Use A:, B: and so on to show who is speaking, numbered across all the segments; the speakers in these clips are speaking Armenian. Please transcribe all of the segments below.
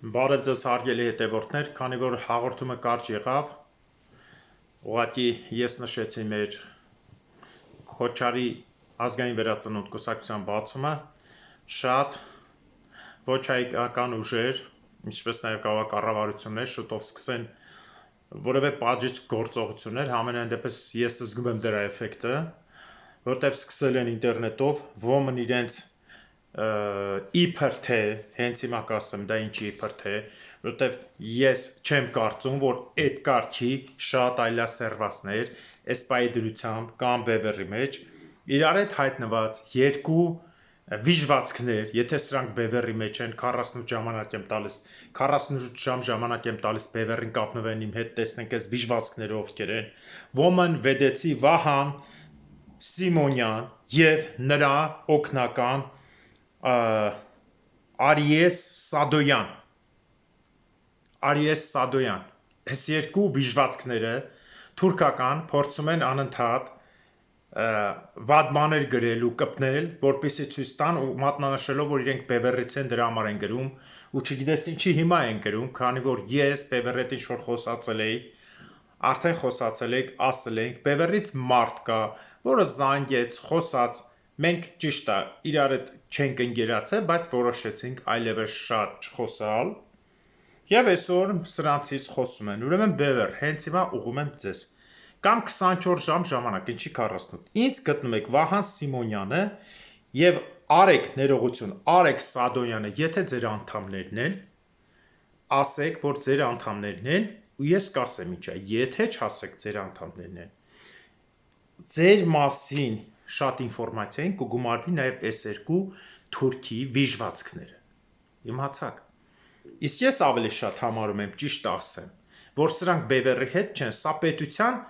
A: Բարև ձեզ հարգելի հետևորդներ, քանի որ հաղորդումը կարճ եղավ, ուղղակի ես նշեցի մեր Քոչարի ազգային վերածնունդ կուսակցության բացումը, շատ ոչ հայկական ուժեր, ինչպես նաև կառավարություններ շուտով սկսեն որևէ պատժիչ գործողություններ, համենայն դեպս ես զգում եմ դրա էֆեկտը, որտեղ սկսել են ինտերնետով ոմն իրենց իբր թե հենց հիմա կասեմ դա ինչի իբր թե որովհետև ես չեմ կարծում որ այդ կարգի շատ այլասերվածներ էսպայի դրությամբ կամ բևեռի մեջ իրար հետ հայտնված երկու վիժվածքներ եթե սրանք բևեռի մեջ են 48 ժամանակ եմ տալիս 48 ժամ ժամանակ եմ տալիս բևեռին կապնվեն իմ հետ տեսնենք այս վիժվածքները ովքեր են ոմն վեդեցի Վահան Սիմոնյան եւ նրա օգնական Արիես Սադոյան այս երկու վիժվածքները թուրքական փորձում են անընդհատ վատ բաներ գրել ու կպնել որպեսզի ցույց տան ու մատնանշելով որ իրենք բևեռից են դրա համար են գրում ու չգիտես ինչի հիմա են գրում քանի որ ես բևեռետ ինչ որ խոսացել էի արդեն խոսացել եք ասել ենք բևեռից մարդ կա որը զանգեց խոսաց մենք ճիշտ է իրար հետ չենք ընկերացել բայց որոշեցինք այլևս շատ չխոսալ եւ այսօր սրանցից խոսում են ուրեմն բևեռ հենց հիմա ուղում եմ ձեզ կամ 24 ժամ ժամանակ ինչի 48 ինձ գտնում եք Վահան Սիմոնյանը եւ Արեգ ներողություն Արեգ Սադոյանը եթե ձեր անդամներն են ասեք որ ձեր անդամներն են ու ես կասեմ ինչա եթե չասեք ձեր անդամներն են ձեր մասին շատ ինֆորմացիային կգումարվի նաև այս երկու թուրքի վիժվածքները իմացաք իսկ ես ավելի շատ համարում եմ ճիշտ ասեմ որ սրանք բևեռի հետ չեն սա պետության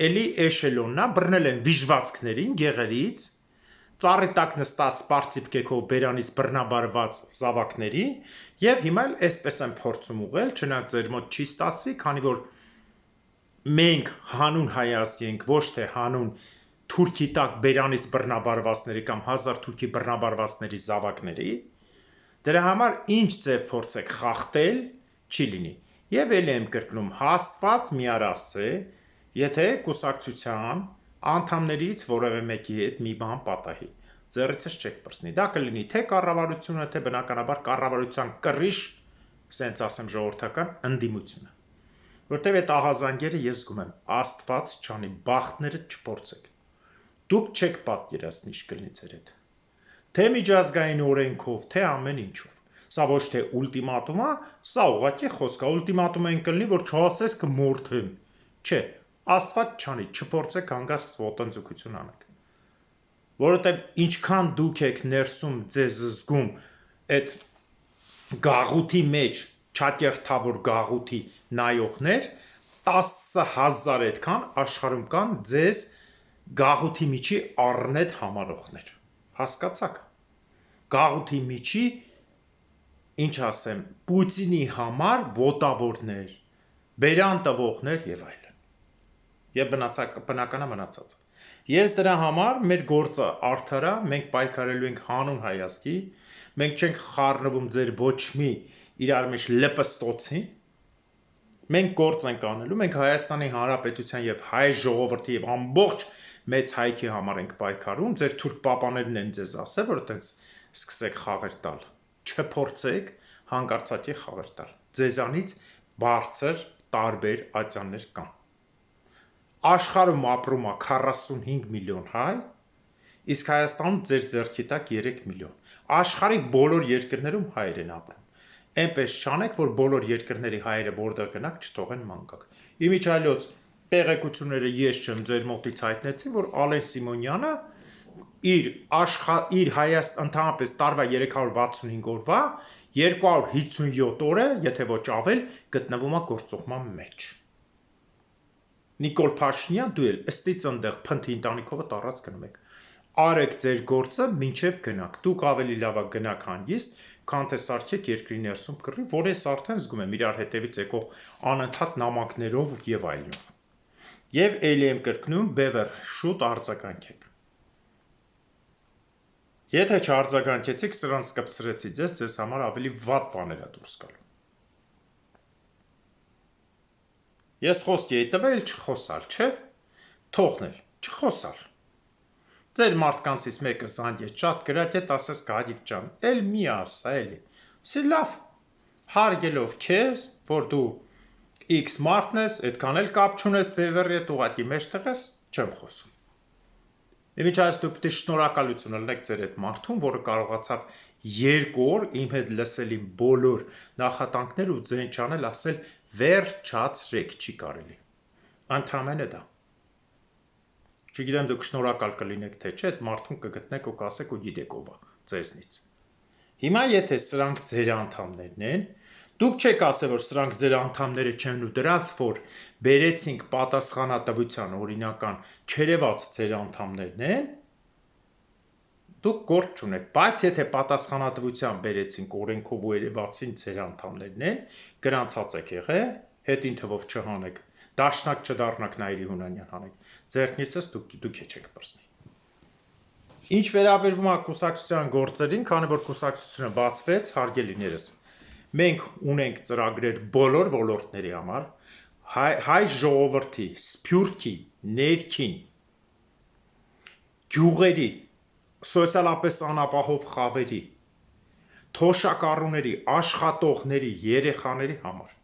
A: էլի էշելոննա բռնել են վիժվածքներին գեղերից ծառի տակ նստած սպարծիվ կեքով բերանից բռնաբարված զավակների եւ հիմա էլ այսպես են փորձում ուղղել չնայած ձեր մոտ չի ստացվի քանի որ մենք հանուն հայազգ ենք ոչ թե հանուն թուրքի տակ բերանից բռնաբարվածների կամ հազար թուրքի բռնաբարվածների զավակների դրա համար ինչ ձև փորձեք խախտել չի լինի եւ ելի եմ կրկնում հաստված միարասցե եթե կուսակցության անդամներից որևէ մեկի հետ մի բան պատահի ձեռիցս չեք պրծնի դա կլինի թե կառավարությունը թե բնականաբար կառավարության կռիժ ասենց ասեմ ժողովրդական ընդդիմությունը որտեւ այդ ահազանգերը ես զգում եմ աստված չանի բախտները չփորձեք դուք չեք պատկերացնի ինչ կլինի ձեր հետ թե միջազգային օրենքով թե ամեն ինչով սա ոչ թե ուլտիմատում է սա ուղղակի խոսք է ուլտիմատում են կլինի որ չասես կմորթեն չէ աստված չանի չփորձեք հանգարց ոտնձգություն անեք որովհետև ինչքան դուք եք ներսում ձեզ զգում այդ գաղութի մեջ չակերտավոր գաղութի նայողներ 10,000 այդքան աշխարհում կան ձեզ գաղութի միջի առնետ համարողներ հասկացաք գաղութի միջի ինչ ասեմ Պուտինի համար ոտավորներ բերան տվողներ եւ այլն եւ բնականա մնացած ես դրա համար մեր գործը արդար է մենք պայքարելու ենք հանուն հայազգի մենք չենք խառնվում ձեր ոչ մի իրար մեջ լպստոցի մենք գործ ենք անելու մենք Հայաստանի Հանրապետության եւ հայ ժողովրդի եւ ամբողջ մեծ հայքի համար ենք պայքարում ձեր թուրք պապաներն են ձեզ ասել որ այդպես սկսեք խաղեր տալ չփորձեք հանկարծակի խաղեր տալ ձեզանից բարձր տարբեր ատյաններ կան աշխարհում ապրում է 45 միլիոն հայ իսկ Հայաստանում ձեր ձեռքի տակ 3 միլիոն աշխարհի բոլոր երկրներում հայեր են ապրում այնպես չանեք որ բոլոր երկրների հայերը որտեղ գնաք չթողեն մանկակ իմիջիայլոց տեղեկությունները ես չեմ ձեր մոտից հայտնեցի որ Ալեն Սիմոնյանը իր Հայաստան ընդհանրապես տարվա 365 օրվա 257 օրը եթե ոչ ավել գտնվում է գործողման մեջ Նիկոլ Փաշինյան դու էլ ըստի ծնդեղ փնթի ընտանիքովը տարած գնում եք արեք ձեր գործը մինչև գնաք դուք ավելի լավ գնաք հանգիստ քան թե սարքեք երկրի ներսում կռի որ ես արդեն զգում եմ իրար հետևից եկող անընդհատ նամակներով եւ այլնով եւ ելի եմ կրկնում բևեռ շուտ արձագանքեք եթե չարձագանքեցիք սրանց կպցրեցի ձեզ համար ավելի վատ բաներ է դուրս գալու Ես խոսքի էի տվել չխոսալ, չէ, թողնել, չխոսալ։ Ձեր մարդկանցից մեկը զանգեց, շատ գրագետ ասես Գարիկ ջան, էլ մի ասա էլի։ Ասի լավ, հարգելով քեզ, որ դու X մարդն ես, այդքան էլ կապ չունես բևեռի հետ ուղղակի մեջտեղ ես, չեմ խոսում։ Իմիջայից դու պետք է շնորհակալություն ըլնեք ձեր այդ մարդուն, որը կարողացավ 2 օր իմ հետ լսել իմ բոլոր նախատանքները ու ձեն չանել, ասել վերջացրեք, չի կարելի։ Ընդհանրապես դա։ Չգիտեմ դուք շնորհակալ կլինեք թե չէ, այդ մարդուն կգտնեք ու կասեք ու գիտեք ով է ձեզնից։ Հիմա եթե սրանք ձեր անդամներն են, դուք չեք ասել, որ սրանք ձեր անդամները չեն ու դրանց, որ բերեցինք պատասխանատվության օրինական չերևաց ձեր անդամներն են, դուք գործ չունեք, բայց եթե պատասխանատվության բերեցինք օրենքով ու երևացին ձեր անդամներն են, գրանցած եք եղել, հետին թվով չհանեք, դաշնակ չդառնաք Նաիրի Հունանյան հանեք, ձեռքիցս դուք չեք պրսնի։ Ինչ վերաբերվում է կուսակցության գործերին, քանի որ կուսակցությունը բացվեց, հարգելիներս, մենք ունենք ծրագրեր բոլոր ոլորտների համար, հայ ժողովրդի, սփյուռքի, ներքին, գյուղերի, սոցիալապես անապահով խավերի, թոշակառուների, աշխատողների, երեխաների համար։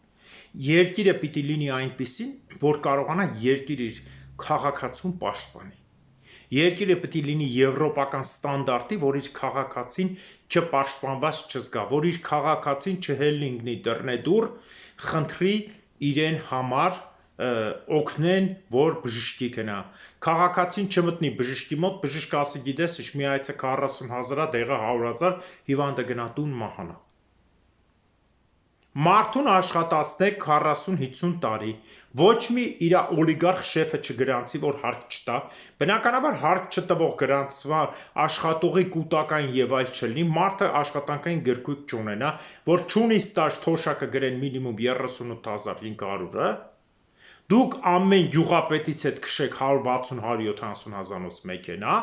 A: Երկիրը պիտի լինի այնպիսին, որ կարողանա երկիր իր քաղաքացուն պաշտպանի։ Երկիրը պետք է լինի եվրոպական ստանդարտի, որ իր քաղաքացին չպաշտպանված չզգա, որ իր քաղաքացին չհելլինգնի դռնեդուռ, խնդրի իրեն համար օգնեն, որ բժշկի գնա։ Քաղաքացին չմտնի բժշկի մոտ, բժիշկը ասի գիտես, ինչ մի այցը 40,000, դեղը 100,000, հիվանդը գնա տուն մահանա։ Մարդուն աշխատացնեք 40-50 տարի, ոչ մի իր օլիգարխ շեֆը չգրանցի, որ հարկ չտա, բնականաբար հարկ չտվող գրանցվա աշխատողի կൂട്ടակային եւ այլ չլինի, մարդը աշխատանքային գրքույկ չունենա, որ չունի ստաժ թոշակը գրեն մինիմում 38,500-ը, դուք ամեն գյուղապետից հետ քշեք 160-170 հազանոց մեքենա,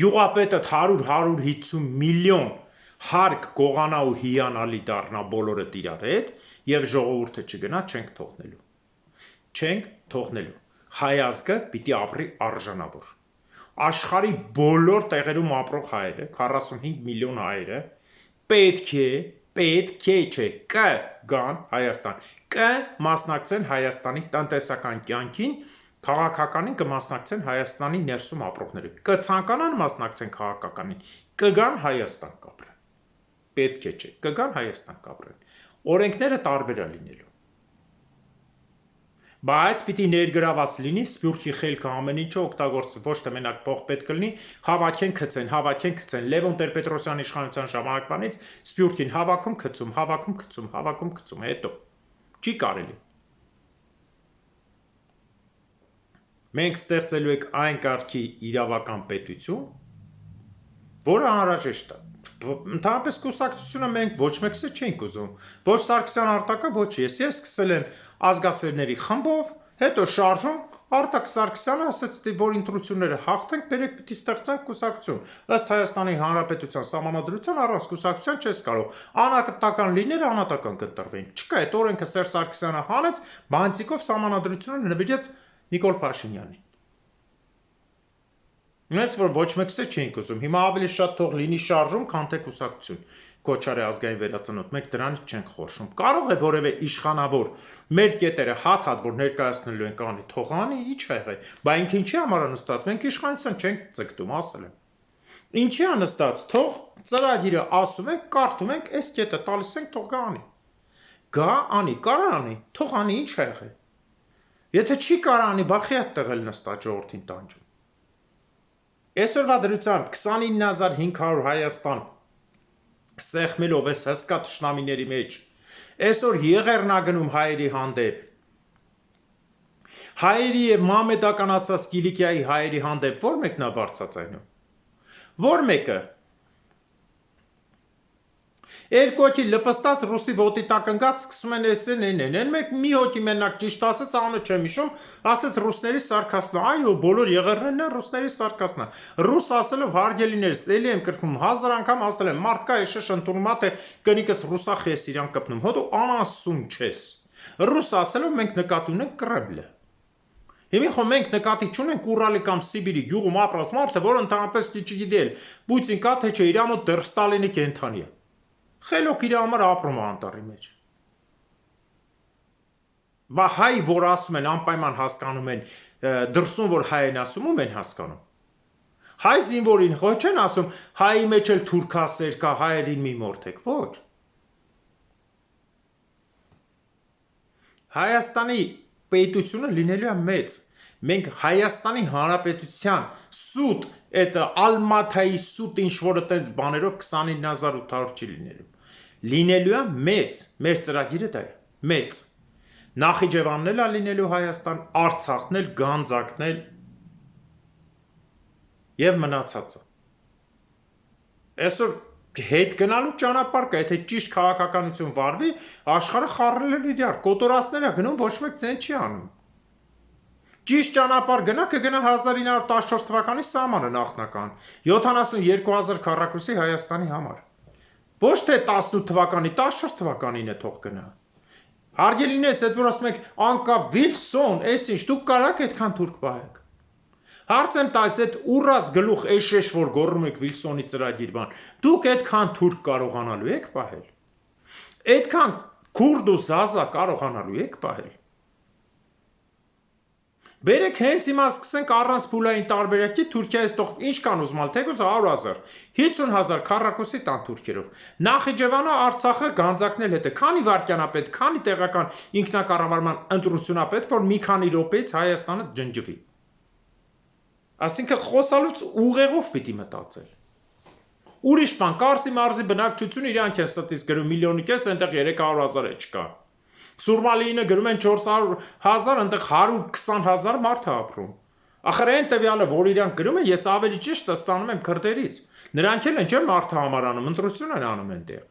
A: գյուղապետը 100-150 միլիոն հարկ գողանա ու հիանալի դառնա բոլորը իրար հետ եւ ժողովուրդը չգնա, չենք թողնելու։ Չենք թողնելու։ Հայ ազգը պիտի ապրի արժանավոր։ Աշխարհի բոլոր տեղերում ապրող հայերը, 45 միլիոն հայերը, պետք է չէ, կգան Հայաստան, կմասնակցեն Հայաստանի տնտեսական կյանքին, քաղաքականին կմասնակցեն Հայաստանի ներսում ապրողները, կցանկանան մասնակցեն քաղաքականին, կգան Հայաստան կապրեն։ Պետք է չէ, կգան Հայաստան կապրեն։ Օրենքները տարբեր է լինելու։ Բայց պիտի ներգրաված լինի սփյուռքի խելքը ամեն ինչը օգտագործի, ոչ թե մենակ փող պետք կլինի, հավաքեն քցեն։ Լևոն Տեր-Պետրոսյանի իշխանության ժամանակվանից սփյուռքին հավաքում, հետո չի կարելի։ Մենք ստեղծելու ենք այն կարգի իրավական պետություն, որը անհրաժեշտ է։ Ընդհանրապես կուսակցությունը մենք ոչ մեկսը չենք ուզում, ոչ Սարգսյան Արտակը, ոչ ես սկսել եմ ազգասերների խմբով, հետո շարժում, Արտակ Սարգսյանը ասաց, որ ընտրությունները հաղթենք, բերեք պիտի ստեղծենք կուսակցություն, ըստ Հայաստանի Հանրապետության սահմանադրության առանց կուսակցության չես կարող, անհատական լիները անհատական կընտրվեն, չկա այդ օրենքը Սերժ Սարգսյանը հանեց, բանտիկով սահմանադրությունը նվիրեց Նիկոլ Փաշինյանին։ Նույնպես որ ոչ մեկսը չենք ուզում, հիմա ավելի շատ թող լինի շարժում, քան թե կուսակցություն, Քոչարի ազգային վերածնունդ, մենք դրանից չենք խորշում։ Կարող է որևէ իշխանավոր մեր կետերը հատ, որ ներկայացնելու ենք անի, թող անի, ի՞նչ է եղել, բա ինքը ինչի համար է նստած, մենք իշխանության չենք ձգտում, ասել եմ։ Ինչի է նստած, թող ծրագիրը ասում ենք, կարդում ենք, այս կետը տալիս ենք, թող գա անի։ Գա անի, կարա անի, թող անի, ինչ է եղել։ Եթե չի կարա անի, բախի այդ տեղել նստած ժողովրդին տանջում։ Այսօրվա դրությամբ 29,500 Հայաստան սեղմելով ես հսկա թշնամիների մեջ, այսօր եղեռնագնում հայերի հանդեպ, հայերի և մամեդականացած Կիլիկիայի հայերի հանդեպ, որ մեկն է բարձրացնում, որ մեկը, երկու հոգի լպստած ռուսի ոտի տակ ընկած սկսում են են մեկ մի հոգի մենակ ճիշտ ասեց, անունը չեմ հիշում, ասեց ռուսների սարքասնա, այո, բոլոր եղեռներն են ռուսների սարքասնա։ Ռուս ասելով հարգելիներս, էլի եմ կրկնում, 1000 անգամ ասել եմ, մարդկա էշեշ ընդունում է, թե կնիկս ռուսախ ես իրան կպնում, հո դու անասուն չես։ Ռուս ասելով մենք նկատի ունենք Կրեմլը։ Հիմա խո մենք նկատի չունենք Ուրալի կամ Սիբիրի գյուղում ապրած մարդը, որը ընդհանրապես չգիտի էլ Պուտին կա թե չէ, իր մոտ դեռ Ստալինի կենթանի է։ Խելոք իր համար ապրում է անտառի մեջ։ Բա հայ, որ ասում են անպայման հասկանում են, դրսում որ հայ են ասում, ում են հասկանում։ Հայ զինվորին ხო չեն ասում, հայի մեջ էլ թուրքասեր կա, հայերին մի մորթեք, ոչ։ Հայաստանի պետությունը լինելու է մեծ։ Մենք Հայաստանի Հանրապետության սուտ, այդ Ալմաթայի սուտ ինչ-որ այդպես բաներով 29800 չի լինելու։ Լինելու է մեծ, մեր ծրագիրը դա է, մեծ։ Նախիջևանն էլ է լինելու Հայաստան, Արցախն էլ, Գանձակն էլ եւ մնացածը։ Այսօր հետ գնալու ճանապարհ կա, եթե ճիշտ քաղաքականություն վարվի, աշխարհը խառնել է իրար, կոտորածներ է գնում, ոչ մեկ ցեն չի անում։ Ճիշտ ճանապարհ գնա, կգնա 1914 թվականի սահմանը նախնական, 72000 քառակուսի Հայաստանի համար։ Ոչ թե 18 թվականի, 14 թվականին է թող գնա։ Հարգելինես, այդ որ ասում եք, անկապ Վիլսոն, այսինչ դուք կարաք այդքան թուրք պահեք։ Հարց եմ տալիս, այդ ուռած գլուխ էշ որ գոռում եք Վիլսոնի ծրագիր բան, դուք այդքան թուրք կարողանալու եք պահել։ Այդքան քուրդ ու զազա կարողանալու եք պահել։ Բերեք հենց հիմա սկսենք առանց փուլային տարբերակի Թուրքիայից տող ինչքան ուզմալ թեկուզ 100,000, 50,000 քառակուսի տան թուրքերով։ Նախիջևանը, Արցախը, Գանձակն էլ հետը, քանի վայրկյանապետ, քանի տեղական ինքնակառավարման ընտրությունապետ, որ մի քանի րոպեից Հայաստանը ջնջվի։ Այսինքն խոսալուց ուղեղով պիտի մտածել։ Ուրիշ բան, Կարսի մարզի բնակչությունը իրանք են ստից գրում 1,5 միլիոն, այնտեղ 300,000 է չկա։ Սուրմալիինը գրում են 400,000, այնտեղ 120,000 մարդ է ապրում։ Ախր այն տվյալը, որ իրանք գրում են, ես ավելի ճիշտը ստանում եմ քրդերից։ Նրանք էլ են չէ մարդը համարանում, ընտրություն են անում այնտեղ։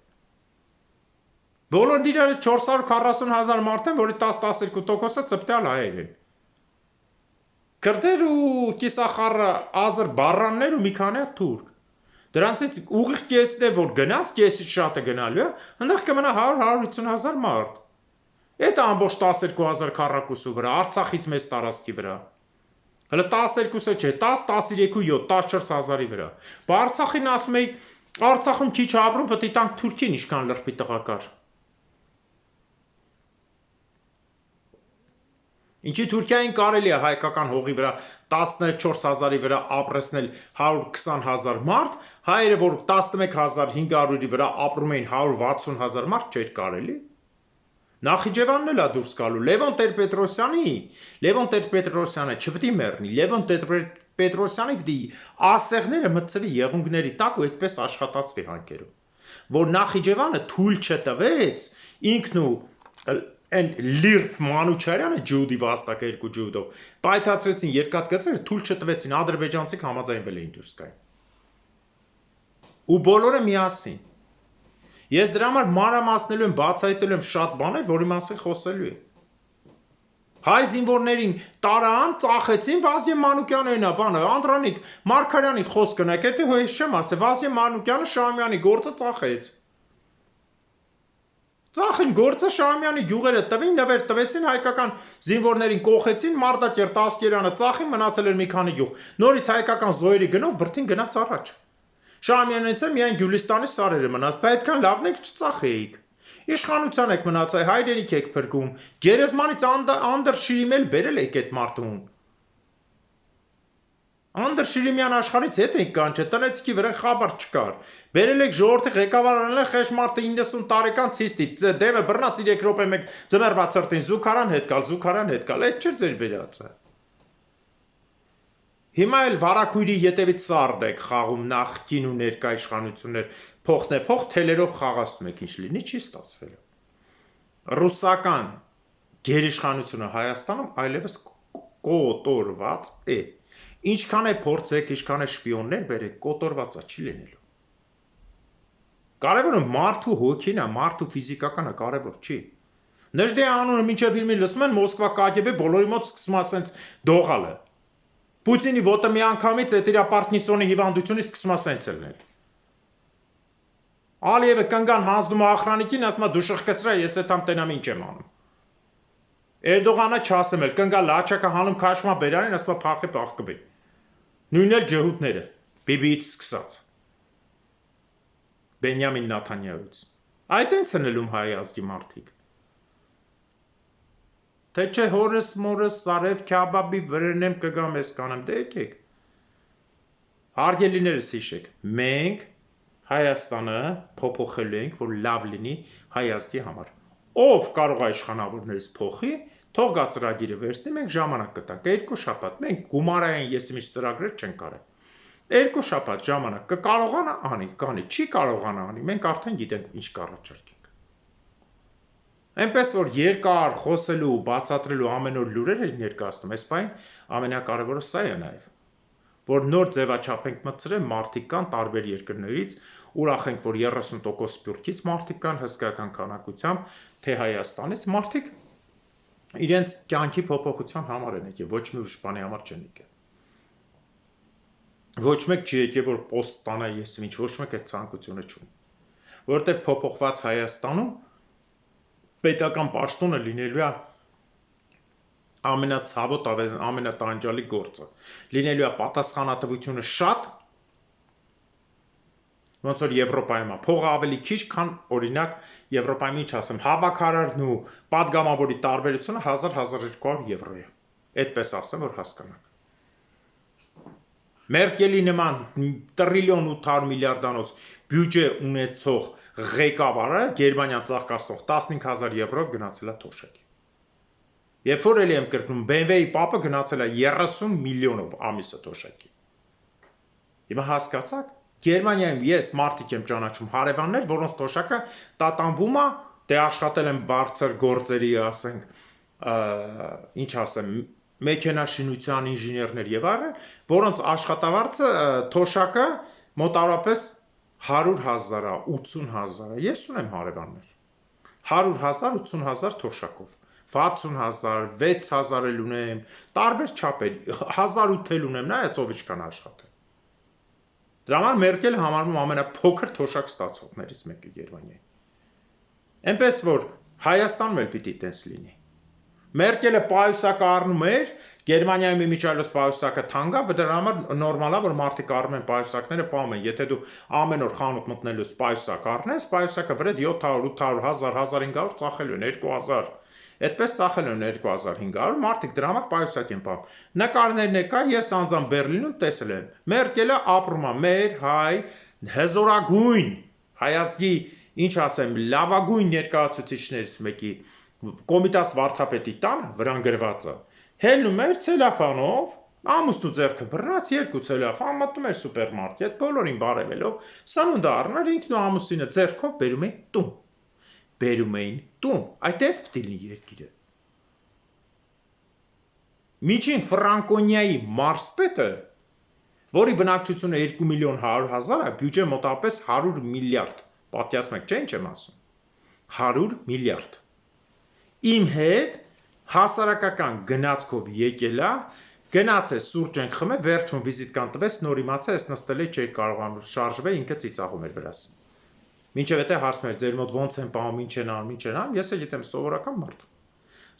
A: Բոլոր իրար 440,000 մարդ են, որի 10-12%-ը ծպտյալ հայեր են։ Քրդեր ու կիսախառը ազր բառաններ ու մի քանի թուրք։ Դրանցից ուղիղ կեսն է, որ գնաց, կեսից շատը գնալու է, այնտեղ կմնա 100-150,000 մարդ։ Այդ ամբողջ 12,000 քառակուսու վրա, Արցախից մեծ տարածքի վրա։ Հələ 12-ը չէ, 10, 13 ու 7, 14,000-ի վրա։ Բա Արցախին ասում էի, Արցախում քիչ ապրում, պետք է տանք Թուրքին ինչքան լրբի տղակար։ Ինչի Թուրքիային կարելի է հայկական հողի վրա 14,000-ի վրա ապրեցնել 120,000 մարդ, հայերը, որ 11,500-ի վրա ապրում էին 160,000 մարդ, չէր կարելի։ Նախիջևանն էլ է դուրս գալու, Լևոն Տեր-Պետրոսյանը չպետք է մեռնի, Լևոն Տեր-Պետրոսյանը պիտի ասեղները մտցվի եղունգների տակ ու այդպես աշխատացվի հանկերում, որ Նախիջևանը թույլ չտվեց, ինքն ու այն Լիրբ Մանուչարյանը ջուդի վաստակը 2 ջուդով պայթացրեցին երկաթգծերը, թույլ չտվեցին, ադրբեջանցիք համաձայնվել էին դուրս գային։ Ու բոլորը միասին։ Ես դրա համար մանրամասնելու եմ, բացահայտելու եմ շատ բաներ, որի մասին խոսելու եմ։ Հայ զինվորներին տարան, ծախեցին, Վազգեն Մանուկյանն է, բանը, Անդրանիկ Մարգարյանի խոսք կնայեք, դա հույս չեմ ասել, Վազգեն Մանուկյանը Շահումյանի գործը ծախեց։ Ծախին գործը Շահումյանի գյուղերը տվին, նվեր տվեցին, հայկական զինվորներին կողեցին, Մարտակերտ Ասկերյանը ծախին, մնացել էր մի քանի գյուղ։ Նորից հայկական զոհերի գնով բրդին գնաց առաջ։ Շահումյանից է միայն Գյուլիստանի սարերը մնաց, բայց այդքան լավն եք չծախեիք։ Իշխանության եք մնացել, հայրենիք եք փրկում, Գերեզմանից Անդր Շիրիմել բերել եք այդ մարդուն։ Անդր Շիրիմյան աշխարհից հետ եք կանչել, տնեցիքի վրա խաբար չկար։ Բերել եք ժողովրդի ղեկավարանել խեշ մարդը 90 տարեկան ցիստի, դեմը բռնած 3 րոպե մեկ ձմեռվա ցրտին, զուգարան հետ գալ, այդ չէր ձեր վերածը։ Հիմա էլ վարակույրի ետևից սարդ եք խաղում նախկին ու ներկա իշխանություններ, փոխ թելերով խաղացնում եք, ինչ լինի, չի ստացվել։ Ռուսական գերիշխանությունը Հայաստանում այլևս կոտորված է։ Ինչքան է փորձեք, ինչքան է շպիոններ բերեք, կոտորված է, չի լինելու։ Կարևորը մարդու հոգին է, մարդու ֆիզիկականը կարևոր չի։ Նժդե անունը մինչև իր լսում են Մոսկվա KGB բոլորի մոտ սկսում ասենց դողալը։ Պուտինի ոտը մի անգամից այդ իր Պարտնիսոնի հիվանդությունից սկսում ասենց ելնել։ Ալիևը կնգան հանձնում ախրանիկին, ասում է դու շղկեցրա, ես այդ համ տենամ ինչ եմ անում։ Էրդողանը չասեմ էլ, կնգա լաչակը հանում քաշմա բերանին, ասպա փախի փախկվի։ Նույնն էլ ջհուդները, բիբիից սկսած։ Բենյամին Նաթանյահուց։ Այդ են ցնելում հայ ազգի մարդիկ։ Թե չէ հորս մորս սարև քյաբաբի վրենեմ կգամ ես կանեմ, դե եկեք։ Հարգելիներս հիշեք, մենք Հայաստանը փոփոխելու ենք, որ լավ լինի հայ ազգի համար։ Ով կարող է իշխանավորներից փոխի, թող գա ծրագիրը վերցնի, մենք ժամանակ կտանք, 2 շաբաթ, մենք գումարային եսիմիշ ծրագրեր չենք կարել։ 2 շաբաթ ժամանակ կկարողանա անի, կանի, չի կարողանա անի, մենք արդեն գիտենք ինչ կառաջարկենք։ Այնպես որ երկար խոսելու, բացատրելու ամեն օր լուրեր են ներկայացնում, այս բան ամենակարևորը սա է նաև, որ նոր ձևաչափ ենք մտցրել, մարդիկ կան տարբեր երկրներից, ուրախ ենք, որ 30% սփյուռքից մարդիկ կան հսկայական քանակությամբ, թե Հայաստանից մարդիկ իրենց կյանքի փոփոխության համար են եկել, ոչ մի ուրիշ բանի համար չեն եկել։ Ոչ մեկ չի եկել, որ պոստ ստանա եսիմինչ, ոչ մեկ այդ ցանկությունը չունի։ Որովհետև փոփոխված Հայաստանում պետական պաշտոնը լինելու է ամենացավոտ, ամենատանջալի գործը։ Լինելու է պատասխանատվությունը շատ, ոնց որ Եվրոպայում է, փողը ավելի քիչ, քան օրինակ Եվրոպայում ինչ ասեմ, հավաքարարն ու падգամավորի տարբերությունը 1000-1200 եվրո է։ Այդպես ասեմ, որ հասկանաք։ Մերկելի նման տրիլիոն 800 միլիարդանոց բյուջե ունեցող ղեկավարը Գերմանիան ծաղկացնող 15000 եվրով գնացել է թոշակի։ Երբ որ էլի եմ կրկնում, BMW-ի պապը գնացել է 30 միլիոնով ամիսը թոշակի։ Հիմա հասկացաք, Գերմանիայում ես մարդիկ եմ ճանաչում հարևաններ, որոնց թոշակը տատանվում է, դե աշխատել են բարձր գործերի, ասենք, ինչ ասեմ, մեքենաշինության ինժեներներ եւ այլն, որոնց աշխատավարձը թոշակը մոտավորապես 100,000, 80,000, ես ունեմ հարևաններ, 100,000, 80,000 թոշակով, 60,000, 6,000 էլ ունեմ, տարբեր չափեր, 1,800 էլ ունեմ, նայած ով ինչքան աշխատել։ Դրա համար Մերկելը համարվում ամենափոքր թոշակ ստացողներից մեկը Գերմանիայի։ Այնպես որ Հայաստանում էլ պիտի տես լինի։ Մերկելը պայուսակը առնում էր, Գերմանիայում իմիջիայլոց պայուսակը թանկ է, բայց դրա համար նորմալ է, որ մարդիկ առնում են պայուսակները, պահում են, եթե դու ամեն օր խանութ մտնելուց պայուսակ առնես, պայուսակը վրա 700, 800, 1000, 1500 ծախելու են 2000։ Այդպես ծախել են 2500, մարդիկ դրա համար պայուսակ են պահում։ Նկարներն եկա, ես անձամբ Բերլինում տեսել եմ։ Մերկելը ապրում է մեր հայ հզորագույն հայազգի, ինչ ասեմ, լավագույն ներկայացուցիչներից մեկի Կոմիտաս վարդապետի տանը վրան գրվածը։ Հելնում էր ցելոֆանով, ամուսնու ձեռքը բռնած 2 ցելոֆան մտնում էր սուպերմարկետ, բոլորին բարևելով, սանունդը առներ, ինքն ու ամուսինը ձեռքով բերում էին տուն։ Բերում էին տուն, այդպես պետք է լինի երկիրը։ Միջին Ֆրանկոնիայի մարզպետը, որի բնակչությունը 2.100.000 է, բյուջե մոտավորապես 100 միլիարդ, պատկերացնում եք, չէ՞ ինչ եմ ասում։ 100 միլիարդ։ Իմ հետ հասարակական գնացքով եկել է, գնաց է սուրճ ենք խմել, վերջում վիզիտկան տվեց, նոր իմացա, ես նստել էի, չէի կարողանում շարժվել, ինքը ծիծաղում էր վրաս։ Մինչև եթե հարցում էր, ձեր մոտ ոնց են պահում, ինչ են անում, ինչ են անում, ես էլ գիտեմ սովորական մարդ։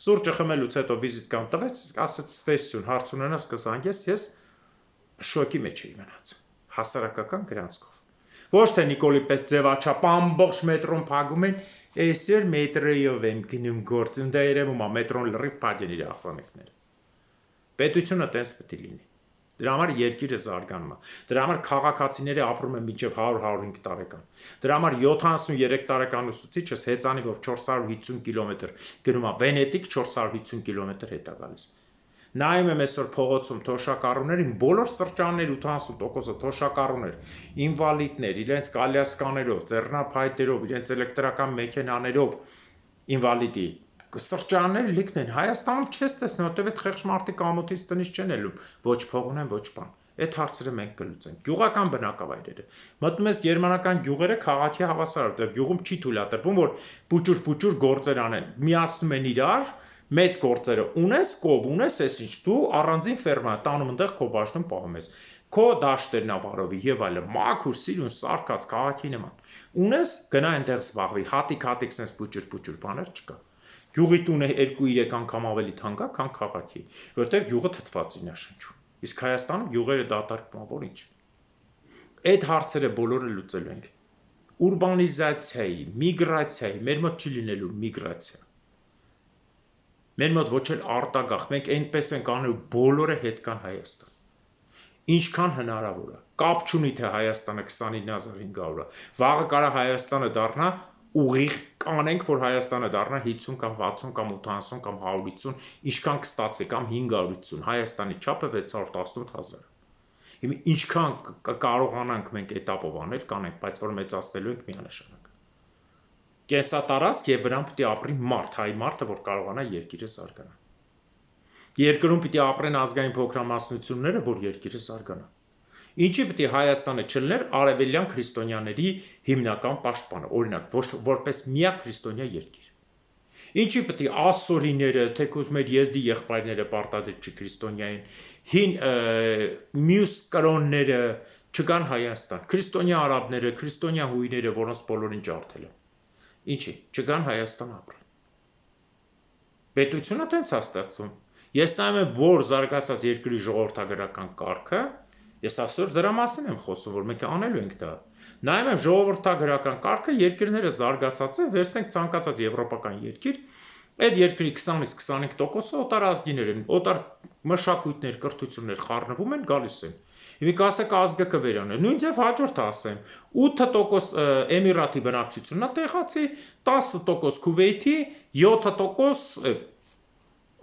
A: Սուրճը խմելուց հետո վիզիտկան տվեց, ասեց ստեսություն, հարց ունենաս կզանգ ես շոկի մեջ էի մնաց։ Հասարակական գրանցքով։ Ոչ թե Նիկոլի պես ձևաչափ ամբողջ մետրոն փակում են, այսօր մետրոյով եմ գնում գործում, դա երևում է մետրոն լրիվ փակեն իր ախրանիկները։ Պետությունը տես պետք է լինի։ Դրա համար երկիրը զարգանում է։ Դրա համար քաղաքացիները ապրում են մինչև 100-105 տարեկան։ Դրա համար 73 տարեկան ուսուցիչս հեծանիվով 450 կիլոմետր գնում է Վենետիկ, 450 կիլոմետր հետ է գալիս։ Նայում եմ այսօր փողոցում թոշակառուներին, բոլոր սրճարանների 80%-ը թոշակառուներ, ինվալիդներ, իրենց կալյասկաներով, ձեռնափայտերով, իրենց էլեկտրական մեքենաներով, ինվալիդի սրճարանները լիքն են։ Հայաստանում չես տեսնում, որտեղ այդ խեղճ մարդիկ ամոթից տնից չեն ելում, ոչ փող ունեն, ոչ բան։ Այդ հարցերը մենք կլուծենք։ Գյուղական բնակավայրերը։ Մտնում ես գերմանական գյուղերը քաղաքի հավասար, որտեղ գյուղում չի թույլատրվում, որ պուճուր գործեր անեն։ Միացնում են իրար, մեծ գործերը ունես, կով ունես, ես ինչ դու առանձին ֆերմա տանում այնտեղ քո բաժնում պահում ես։ Քո դաշտերն ավարովի եւ այլն, մաքուր սիրուն սարկած քաղաքի նման։ Ունես, գնա այնտեղ զբաղվի, հատիկ sense պուճուր բաներ չկա։ Գյուղի տունը 2-3 անգամ ավելի թանկ է, քան քաղաքի, որտեղ գյուղը թթվածին է շնչում։ Իսկ Հայաստանում գյուղերը դատարկ որ ինչ։ Այդ հարցերը բոլորը լուծելու ենք։ Ուրբանիզացիայի, միգրացիայի, մեր մոտ չի լինելու միգրացիա։ Մեր մոտ ոչ էլ արտագաղթ, մենք այնպես ենք անում, բոլորը հետ կան Հայաստան։ Ինչքան հնարավոր է։ Կապ չունի թե Հայաստանը 29500 է։ Վաղը կարա Հայաստանը դառնա ուղիղ կանենք, որ Հայաստանը դառնա 50 կամ 60 կամ 80 կամ 150, ինչքան կստացվի կամ 550, Հայաստանի չափը 618,000։ Հիմա ինչքան կարողանանք մենք էտապով անել, կանենք, բայց որ մեծացնելու ենք միանշանակ։ Կենսատարածք եւ վրան պիտի ապրի մարդ, հայ մարդը, որ կարողանա երկիրը զարգանա։ Երկրում պիտի ապրեն ազգային փոքրամասնությունները, որ երկիրը զարգանա։ Ինչի պիտի Հայաստանը չլներ արևելյան քրիստոնյաների հիմնական պաշտպանը, օրինակ, որպես միակ քրիստոնյա երկիր։ Ինչի պիտի ասորիները, թեկուզ մեր եզդի եղբայրները պարտադիր չի քրիստոնյային, հին մյուս կրոնները չկան Հայաստան, քրիստոնյա արաբները, քրիստոնյա հույները, որոնց բոլորին ջարդել են։ Ինչի, չկան Հայաստան ապրեն։ Պետությունը տենց է ստեղծում։ Ես նայում եմ, որ զարգացած երկրի ժողովրդագրական կարգը, ես այսօր դրա մասին եմ խոսում, որ մենք անելու ենք դա։ Նայում եմ ժողովրդագրական կարգը, երկրները զարգացած է, վերցնենք ցանկացած եվրոպական երկիր, այդ երկրի 20-ից 25%-ը օտարազգիներ են, օտար մշակույթներ, կրթություններ խառնվում են, գալիս են։ Հիմա կասեք ազգը կվերանա։ Նույն ձև հաջորդը ասեմ, 8% Էմիրատի բնակչությունն է տեղացի, 10% Քուվեյթի, 7%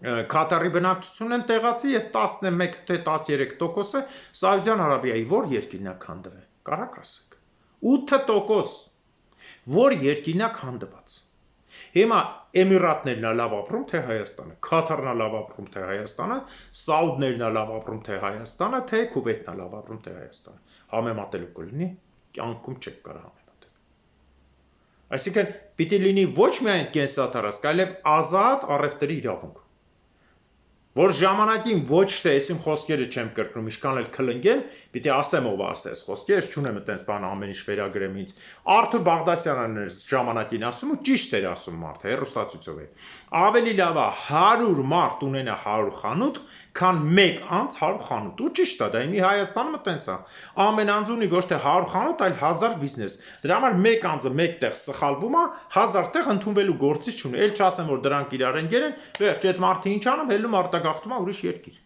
A: Կատարի բնակչությունն են տեղացի եւ 11 թե 13%-ը Սաուդյան Արաբիայի որ երկիրն է քանդվել։ Կարակ ասեք։ 8% որ երկիրն է քանդված։ Հիմա Էմիրատներն է լավ ապրում թե Հայաստանը, Կատարն է լավ ապրում թե Հայաստանը, Սաուդներն է լավ ապրում թե Հայաստանը, թե Քուվեյթն է լավ ապրում թե Հայաստանը։ Համեմատելու կլինի, կյանքում չեք կարող համեմատել։ Այսինքն պիտի լինի ոչ միայն կենսատարածք, այլև ազատ առևտրի իրավունք։ Որ ժամանակին ոչ թե ես իմ խոսքերը չեմ կրկնում, ինչքան էլ քլնգեմ, պիտի ասեմ ով ասես խոսքեր, չունեմ այտենց բան ամեն ինչ վերագրեմ ինձ։ Արթուր Բաղդասյանն էր ժամանակին ասում ու ճիշտ էր ասում մարդը, հեռուստացույցով է։ Ավելի լավ է 100 մարդ ունենա 100 խանութ, քան 1 անձ 100 խանութ։ Ու ճիշտ է, դա իմի Հայաստանում այտենց է։ Ամեն անձ ունի ոչ թե 100 խանութ, այլ 1000 բիզնես։ Դրա համար 1 անձը 1 տեղ սխալվում է, 1000 տեղ ընդունվելու գործի չունի։ Էլ չասեմ, որ դրանք իրար ընկեր են, վերջ այդ մարդը ինչ անում, հելնում արտագաղթում է ուրիշ երկիր։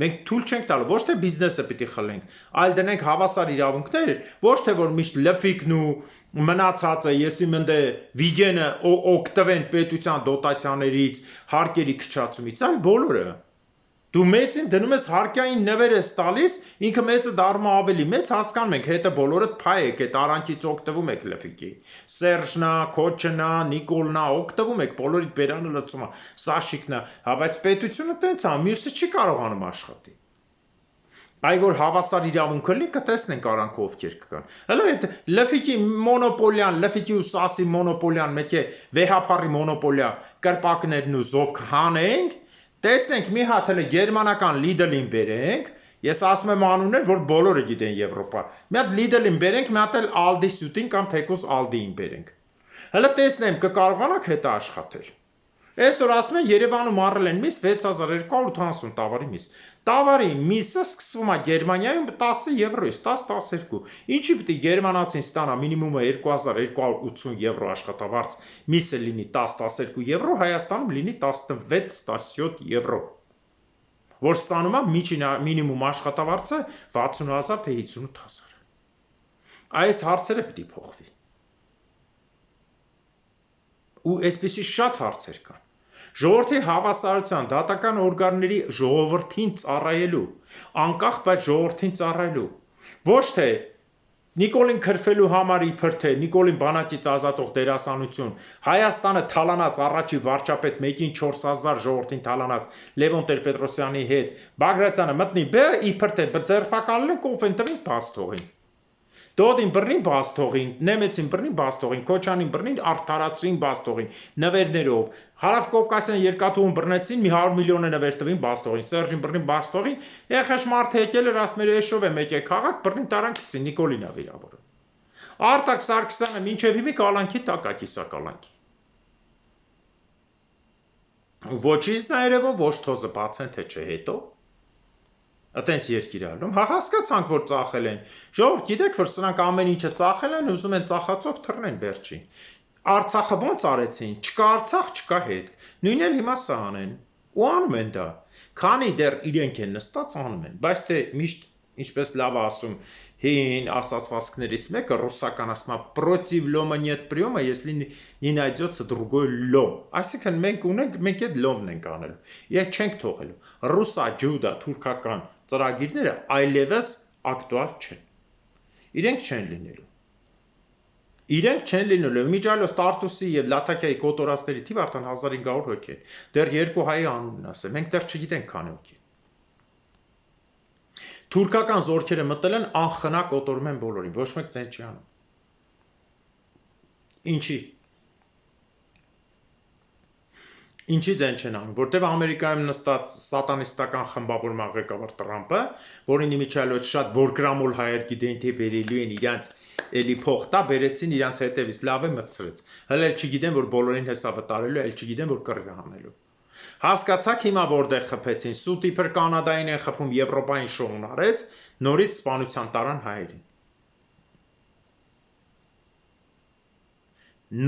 A: Մենք թույլ չենք տալու, ոչ թե բիզնեսը պիտի խլենք, այլ դնենք հավասար իրավունքներ, ոչ թե որ միշտ լֆիկն ու մնացածը, եսի մնդե վիգենը օգտվեն պետության դոտացիաներից, հարկերի քչացումից, այլ բոլորը։ Դու մեծին դնում ես հարկային նվեր ես տալիս, ինքը մեծը դառնում է ավելի մեծ, հասկանում ենք, հետը բոլորդ փայ եք, այդ արանքից օգտվում եք լֆիկի։ Սերժնա, Քոչնա, Նիկոլնա օգտվում եք, բոլորիդ բերանը լցում է, Սաշիկնա, հա բայց պետությունը տենց է, մյուսը չի կարողանում աշխատի։ Այ որ հավասար իրավունքը լինի, կտեսնենք արանքը ովքեր կգան։ Հələ այդ լֆիկի մոնոպոլիան, լֆիկի ու սասի մոնոպոլիան, մեկ է վեհապարի մոնոպոլիա, կրպակներն ու զովք հանենք, տեսնենք մի հատ հələ գերմանական Lidl-ին բերենք, ես ասում եմ անուններ, որ բոլորը գիտեն Եվրոպա։ Մի հատ Lidl-ին բերենք, մի հատ էլ Aldi Süd-ին կամ թեկուզ Aldi-ին բերենք։ Հələ տեսնեմ կկարողանաք հետը աշխատել։ Այսօր ասում են Երևանում առել են միս 6280 տավարի միս։ Տավարի միսը սկսվում է Գերմանիայում 10 եվրոից, 10-12։ Ինչի պիտի գերմանացին ստանա մինիմումը 2280 եվրո աշխատավարձ, միսը լինի 10-12 եվրո, Հայաստանում լինի 16-17 եվրո։ Որ ստանում է մինիմում աշխատավարձը 60000 թե 58000։ Այս հարցերը պիտի փոխվի։ Ու այսպեսի շատ հարցեր կան։ Ժողովրդի հավասարության, դատական օրգանների ժողովրդին ծառայելու, անկախ բայց ժողովրդին ծառայելու, ոչ թե Նիկոլին քրֆելու համար իբր թե Նիկոլին բանակից ազատող դերասանություն, Հայաստանը թալանած առաջի վարչապետ 1-4000 ժողովրդին թալանած Լևոն Տեր-Պետրոսյանի հետ, Բագրատյանը մտնի իբր թե ձերբակալել ով են տվին բաց թողին։ Դոդին բռնին բաց թողին, Նեմեցին բռնին բաց թողին, Քոչանին բռնին արդարացրին բաց թողին, նվերներով, Հարավ Կովկասյան երկաթուղուն բռնեցին, մի 100 միլիոն նվեր տվին բաց թողին, Սերժին բռնին բաց թողին, եղեշ մարդ եկել էր ասում էր էշով է մեկ է քաղաք, բռնին տարան գցին, Նիկոլին է վիրավորը։ Արտակ Սարգսյանը մինչև հիմի կալանքի տակ է կիսակալանքի։ Ոչինչ նա երևով ոչ թոզը բացեն թե չէ հետո։ Այտենց երկիր ալում, հա հասկացանք, որ ծախել են։ Ժողովուրդ, գիտեք, որ սրանք ամեն ինչը ծախել են, ուզում են ծախածով թռնեն վերջին։ Արցախը ոնց արեցին։ Չկա Արցախ, չկա հետ։ Նույնն էլ հիմա սա անեն։ Ու անում են դա։ Քանի դեռ իրենք են նստած անում են, բայց թե միշտ ինչպես լավ ասում հին ասացվածքներից մեկը ռուսական ասում է «Против лома нет приема, если не найдется другой лом»։ Այսինքն մենք այդ լոմն ենք անելու։ Իրենք չենք թողելու։ Ռուսա, ջուդա, թուրքական ծրագիրները այլևս ակտուալ չեն։ Իրենք չեն լինելու։ Իրենք չեն լինելու։ Միջալոց Տարտուսի եւ Լաթաքիայի կոտորածների թիվը արդեն 1500 հոգի է։ Դեռ երկու հայի անունն ասեմ, մենք դեռ չգիտենք քանի հոգի։ Թուրքական զորքերը մտել են անխնա կոտորում են բոլորին, ոչ մեկ ձեն չի անում։ Ինչի։ Ինչի ձեն չեն անում, որտեվ Ամերիկայում նստած սատանիստական խմբավորման ղեկավար Տրամպը, որին իմիջիալոց շատ որգրամոլ հայեր գիտեն թե վերելու են իրանց էլի փող տա, բերեցին իրանց հետևից լավ է մտցրեց։ Հələ էլ չգիտեն, որ բոլորին հեսա վտարելու, էլ չգիտեն, որ կռվի հանելու։ Հասկացաք հիմա որտեղ խփեցին, սուտ իբր Կանադային են խփում, Եվրոպային շոուն արեց, նորից սպանության տարան հայերին։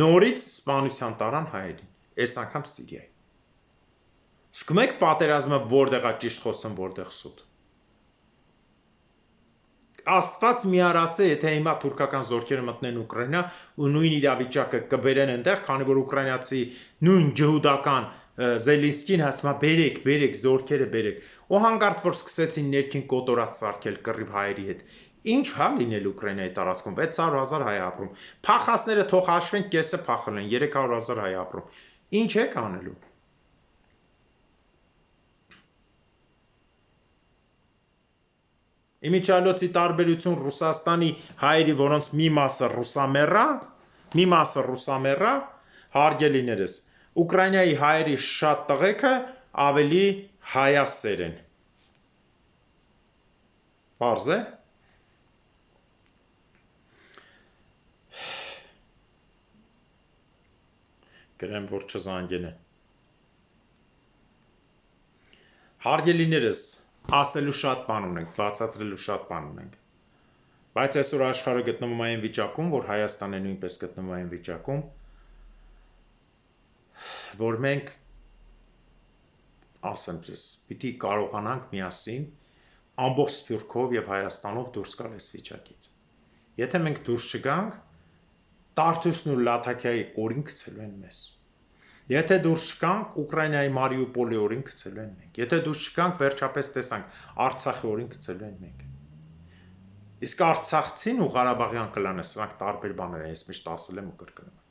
A: Նորից սպանության տարան հայերին, այս անգամ Սիրիայի։ Իսկ մեկ պատերազմը որտեղ է ճիշտ խոսում, որտեղ սուտ։ Աստված միար ասե, եթե հիմա թուրքական զորքերը մտնեն Ուկրաինա ու նույն իրավիճակը կբերեն այնտեղ, քանի որ ուկրաինացի նույն ջհուդական Զելինսկին ասում է բերեք զորքերը բերեք։ Ու հանկարծ որ սկսեցին ներքին կոտորած սարքել կռիվ հայերի հետ։ Ինչ հա լինել Ուկրաինայի տարածքում 600,000 հայ ապրում։ Փախածները թող հաշվեն, կեսը փախել են 300,000 հայ ապրում։ Ինչ եք անելու։ Իմիջիալոցի տարբերություն Ռուսաստանի հայերի, որոնց մի մասը ռուսամեռա, հարգելիներս, Ուկրաինայի հայերի շատ տղեկը ավելի հայասեր են։ Պարզ է։ Գրեմ, որ չզանգեն են։ Հարգելիներս, ասելու շատ բան ունենք, բացատրելու շատ բան ունենք։ Բայց այսօր աշխարհը գտնվում է այն վիճակում, որ Հայաստանը նույնպես գտնվում է այն վիճակում, որ մենք ասեմ ձեզ, պիտի կարողանանք միասին ամբողջ Սփյուռքով եւ Հայաստանով դուրս գալ այս վիճակից։ Եթե մենք դուրս չգանք, Տարտուսն ու Լաթաքիայի օրին գցելու են մեզ։ Եթե դուրս չգանք, Ուկրաինայի Մարիուպոլի օրին գցելու են մենք։ Եթե դուրս չգանք, վերջապես տեսանք, Արցախի օրին գցելու են մենք։ Իսկ Արցախցին ու Ղարաբաղյան կլանը սրանք տարբեր բաներ են, ես միշտ ասել եմ ու կրկնում եմ։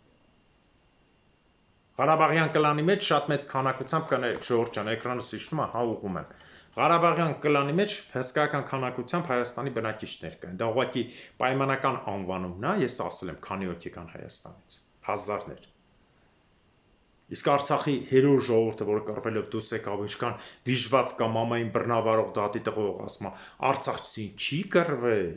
A: Ղարաբաղյան կլանի մեջ շատ մեծ քանակությամբ կներեք, Ժողովուրդ ջան, էկրանս իջնում է, հա ուղում եմ։ Ղարաբաղյան կլանի մեջ հսկայական քանակությամբ Հայաստանի բնակիչներ կան։ Դա ուղղակի պայմանական անվանումն է, ես ասել եմ, քանի հոգի կան Հայաստանից։ Հազարներ։ Իսկ Արցախի հերոր ժողովուրդը, որը կռվելով դուրս եկավ, ինչքան դիժված կամ մամային բռնաբարող դատի տղող ասում է, Արցախցին չի կռվել։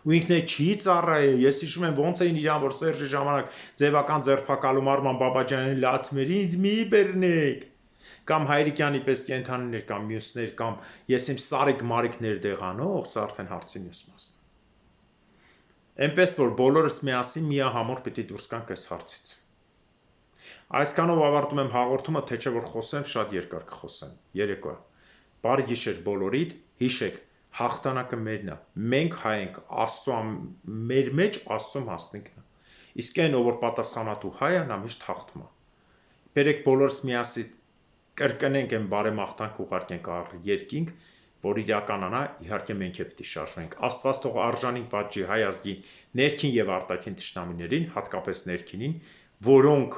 A: Ու ինքն է չի ծառայել։ Ես հիշում եմ ոնց էին իրան, որ Սերժի ժամանակ ձևական ձերբակալում Արման Բաբաջանին լացմերի ինձ մի բռնեք։ Կամ Հայրիկյանի պես կենթանիներ կամ մյուսներ կամ ես իմ Սարիկ Մարիկներ դեղանող, սա արդեն հարցի մյուս մասն է։ Էնպես որ բոլորս միասին միահամուռ պիտի դուրս գանք այս հարցից։ Այսքանով ավարտում եմ հաղորդումը, թե չէ որ խոսեմ, շատ երկար կխոսեմ։ Երեկո։ Բարի գիշեր բոլորիդ, հիշեք, հաղթանակը մերն է։ Մենք հայ ենք, Աստծո մեր մեջ Աստծո մասնիկն է։ Իսկ այն ով որ պատասխանատու հայ է, նա միշտ հաղթում է։ Բերեք բոլորս միասին կրկնենք այն բարեմաղթանք ուղարկենք երկինք, որ իրականանա, իհարկե մենք է պիտի շարժվենք։ Աստված թող արժանին պատժի հայ ազգի ներքին եւ արտաքին թշնամիներին, հատկապես ներքինին, որոնք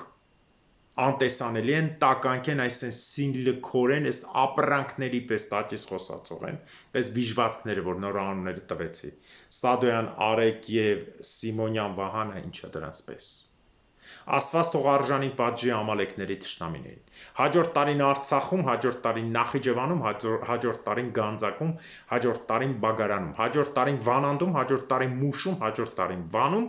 A: անտեսանելի են, տականք են, այսինքն լքորեն, այս ապրանքների պես տակից խոսացող են, այս բիժվածքները, որ նոր անունները տվեցի, Սադոյան, Արեկ եւ Սիմոնյան Վահանը, ինչա դրանց պես։ Աստված թող արժանին պատժի ամալեկների թշնամիներին։ Հաջորդ տարին Արցախում, հաջորդ տարին Նախիջևանում, հաջորդ տարին Գանձակում, հաջորդ տարին Բագարանում, հաջորդ տարին Վանանդում, հաջորդ տարին Մուշում, հաջորդ տարին Վանում,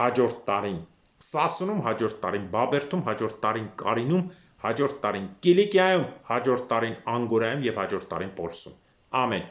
A: հաջորդ տարին Սասունում, հաջորդ տարին Բաբերդում, հաջորդ տարին Կարինում, հաջորդ տարին Կիլիկիայում, հաջորդ տարին Անգորայում եւ հաջորդ տարին Պոլսում։ Ամեն։